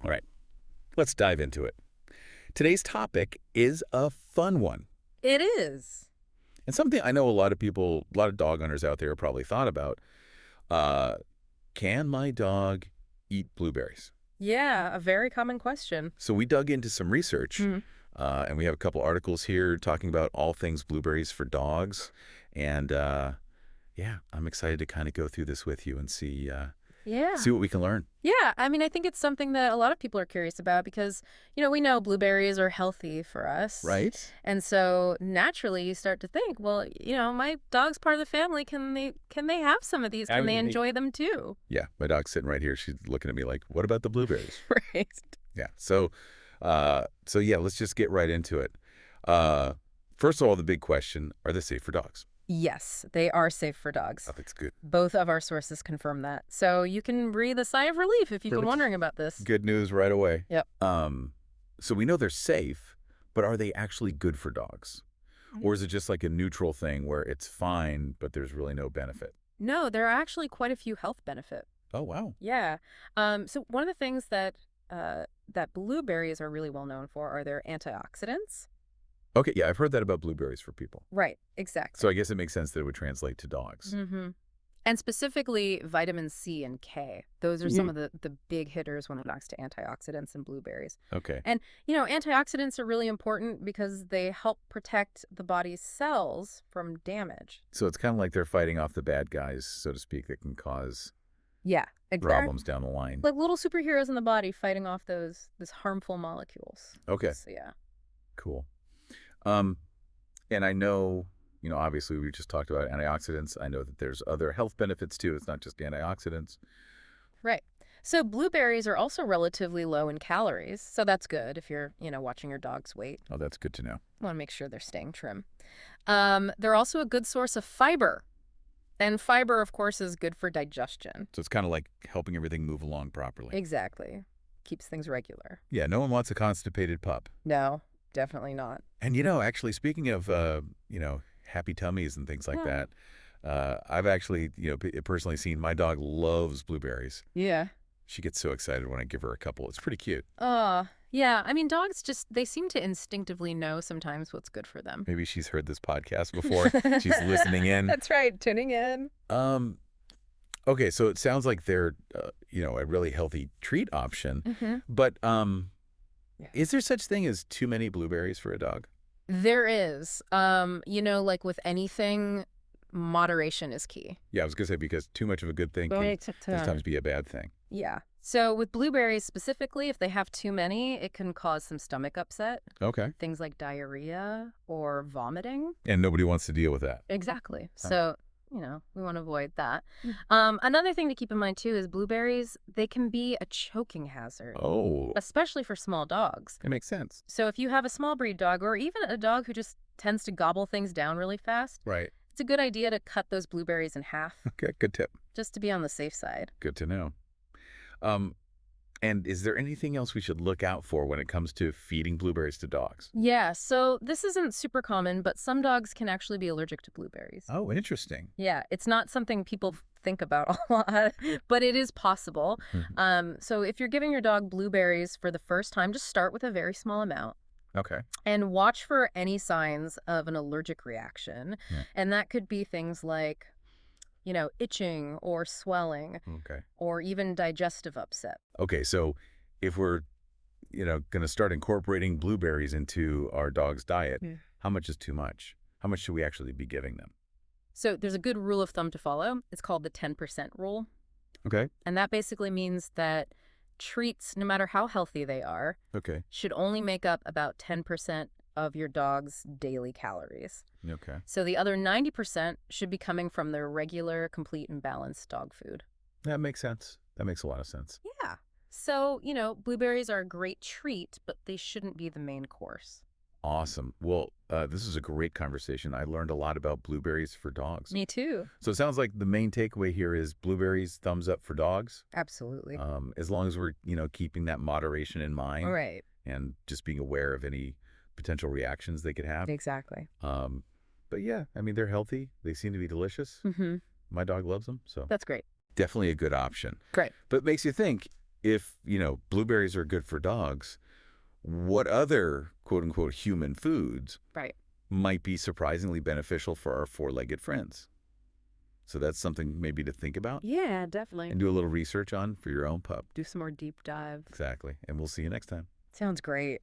All right, let's dive into it. Today's topic is a fun one, It is. and something I know a lot of people, a lot of dog owners out there probably thought about. Uh, can my dog eat blueberries? Yeah, a very common question. So we dug into some research, Mm. and we have a couple articles here talking about all things blueberries for dogs. And yeah, I'm excited to kind of go through this with you and Yeah. see what we can learn. Yeah, I mean, I think it's something that a lot of people are curious about because, we know blueberries are healthy for us. Right? And so naturally you start to think, well, my dog's part of the family. Can they have some of these? I Can they mean, enjoy them too? yeah, my dog's sitting right here. She's looking at me like, "What about the blueberries?" Right. Yeah. So yeah, let's just get right into it. Uh, First of all, the big question: are they safe for dogs? Yes, they are safe for dogs. Oh, that's good. Both of our sources confirm that. So you can breathe a sigh of relief if you've been Perfect. wondering about this. Good news right away. Yep. So we know they're safe, but are they actually good for dogs? Or is it just like a neutral thing where it's fine, but there's really no benefit? No, there are actually quite a few health benefits. Oh, wow. Yeah. So one of the things that blueberries are really well known for are their antioxidants. Okay, yeah, I've heard that about blueberries for people. Right. Exactly. So I guess it makes sense that it would translate to dogs. Mm-hmm. And specifically vitamin C and K. Those are some of the big hitters when it comes to antioxidants in blueberries. Okay. And, antioxidants are really important because they help protect the body's cells from damage. So it's kind of like they're fighting off the bad guys, so to speak, that can cause Yeah, exactly. problems down the line. Like little superheroes in the body fighting off those harmful molecules. Okay, So yeah. cool. Um, and I know, obviously we just talked about antioxidants. I know that there's other health benefits too. It's not just antioxidants. Right. So blueberries are also relatively low in calories, so that's good if you're, watching your dog's weight. Oh, that's good to know. Want to make sure they're staying trim. They're also a good source of fiber, and fiber, of course, is good for digestion. So it's kind of like helping everything move along properly. Exactly. Keeps things regular. Yeah, no one wants a constipated pup. No, definitely not. And actually, speaking of, happy tummies and things like Yeah. that, I've actually, personally seen my dog loves blueberries. Yeah. She gets so excited when I give her a couple. It's pretty cute. Yeah. I mean, dogs they seem to instinctively know sometimes what's good for them. Maybe she's heard this podcast before. She's listening in. That's right, tuning in. Um, okay, so it sounds like they're, a really healthy treat option. Mm-hmm. But Yeah. is there such thing as too many blueberries for a dog? There is. Like with anything, moderation is key. Yeah, I was gonna say because too much of a good thing can sometimes be a bad thing. Yeah. So with blueberries specifically, if they have too many, it can cause some stomach upset, Okay. things like diarrhea or vomiting. And nobody wants to deal with that. Exactly. Huh. So, we want to avoid that. Another thing to keep in mind too is blueberries, they can be a choking hazard, Oh, especially for small dogs. it makes sense. So if you have a small breed dog or even a dog who just tends to gobble things down really fast, Right. it's a good idea to cut those blueberries in half Okay, good tip. just to be on the safe side. Good to know. Um, and is there anything else we should look out for when it comes to feeding blueberries to dogs? Yeah, so this isn't super common, but some dogs can actually be allergic to blueberries. Oh, interesting. Yeah, it's not something people think about a lot, but it is possible. So if you're giving your dog blueberries for the first time, just start with a very small amount Okay. and watch for any signs of an allergic reaction. Yeah. And that could be things like, itching or swelling Okay. or even digestive upset. Okay, so if we're, going to start incorporating blueberries into our dog's diet, Yeah. how much is too much? How much should we actually be giving them? So there's a good rule of thumb to follow. It's called the 10% rule. Okay. And that basically means that treats, no matter how healthy they are, Okay. should only make up about 10% of your dog's daily calories. Okay. So the other 90% should be coming from their regular, complete, and balanced dog food. That makes sense. That makes a lot of sense. Yeah. So, blueberries are a great treat, but they shouldn't be the main course. Awesome. Well, this is a great conversation. I learned a lot about blueberries for dogs. Me too. So it sounds like the main takeaway here is blueberries, thumbs up for dogs. Absolutely. As long as we're, keeping that moderation in mind. All right. And just being aware of any potential reactions they could have. Exactly. But yeah, I mean, they're healthy. They seem to be delicious. Mm-hmm. My dog loves them. So That's great. definitely a good option. Great. But it makes you think, if, blueberries are good for dogs, what other quote unquote human foods Right. might be surprisingly beneficial for our four-legged friends? So that's something maybe to think about Yeah, definitely. and do a little research on for your own pup. Do some more deep dives. Exactly. And we'll see you next time. Sounds great.